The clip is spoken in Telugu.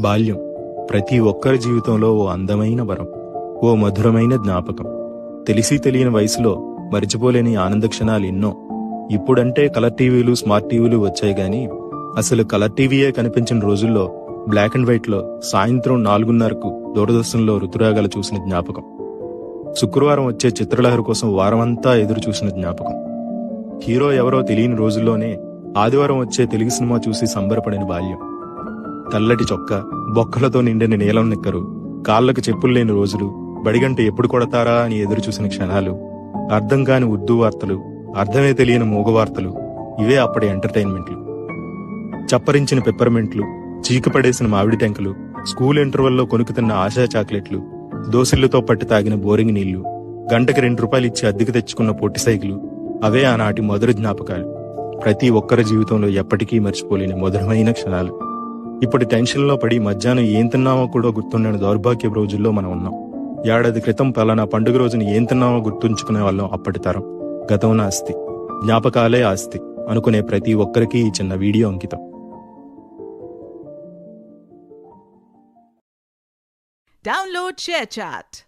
బాల్యం ప్రతి ఒక్కరి జీవితంలో ఓ అందమైన వరం, ఓ మధురమైన జ్ఞాపకం. తెలిసి తెలియని వయసులో మరిచిపోలేని ఆనంద క్షణాలు ఎన్నో. ఇప్పుడంటే కలర్ టీవీలు, స్మార్ట్ టీవీలు వచ్చాయి గాని అసలు కలర్ టీవీయే కనిపించిన రోజుల్లో బ్లాక్ అండ్ వైట్ లో సాయంత్రం 4:30కు దూరదర్శన్లో ఋతురాగాలు చూసిన జ్ఞాపకం. శుక్రవారం వచ్చే చిత్రలహరి కోసం వారమంతా ఎదురు చూసిన జ్ఞాపకం. హీరో ఎవరో తెలియని రోజుల్లోనే ఆదివారం వచ్చే తెలుగు సినిమా చూసి సంబరపడిన బాల్యం. తెల్లటి చొక్క, బొక్కలతో నిండిన నీలం నిక్కరు, కాళ్లకు చెప్పులు లేని రోజులు, బడిగంట ఎప్పుడు కొడతారా అని ఎదురు చూసిన క్షణాలు, అర్థం కాని ఉర్దూ వార్తలు, అర్థమే తెలియని మూగ వార్తలు, ఇవే అప్పటి ఎంటర్టైన్మెంట్లు. చప్పరించిన పెప్పర్మెంట్లు, చీకపడేసిన మామిడి టెంకలు, స్కూల్ ఇంటర్వెల్లో కొనుక్కుతున్న ఆశా చాక్లెట్లు, దోసిళ్లతో పట్టి తాగిన బోరింగ్ నీళ్లు, గంటకి ₹2 ఇచ్చి అద్దెకు తెచ్చుకున్న పొట్టి సైకిలు, అవే ఆనాటి మధుర జ్ఞాపకాలు. ప్రతి ఒక్కరి జీవితంలో ఎప్పటికీ మర్చిపోలేని మధురమైన క్షణాలు. ఇప్పుడు టెన్షన్లో పడి మధ్యాహ్నం ఏం తిన్నామో కూడా గుర్తుండని దౌర్భాగ్య రోజుల్లో మనం ఉన్నాం. ఏడాది క్రితం పలానా పండుగ రోజున ఏం తిన్నామో గుర్తుంచుకునే వాళ్ళం అప్పటి తరం. గతం ఆస్తి, జ్ఞాపకాలే ఆస్తి అనుకునే ప్రతి ఒక్కరికి ఈ చిన్న వీడియో అంకితం. Download ShareChat.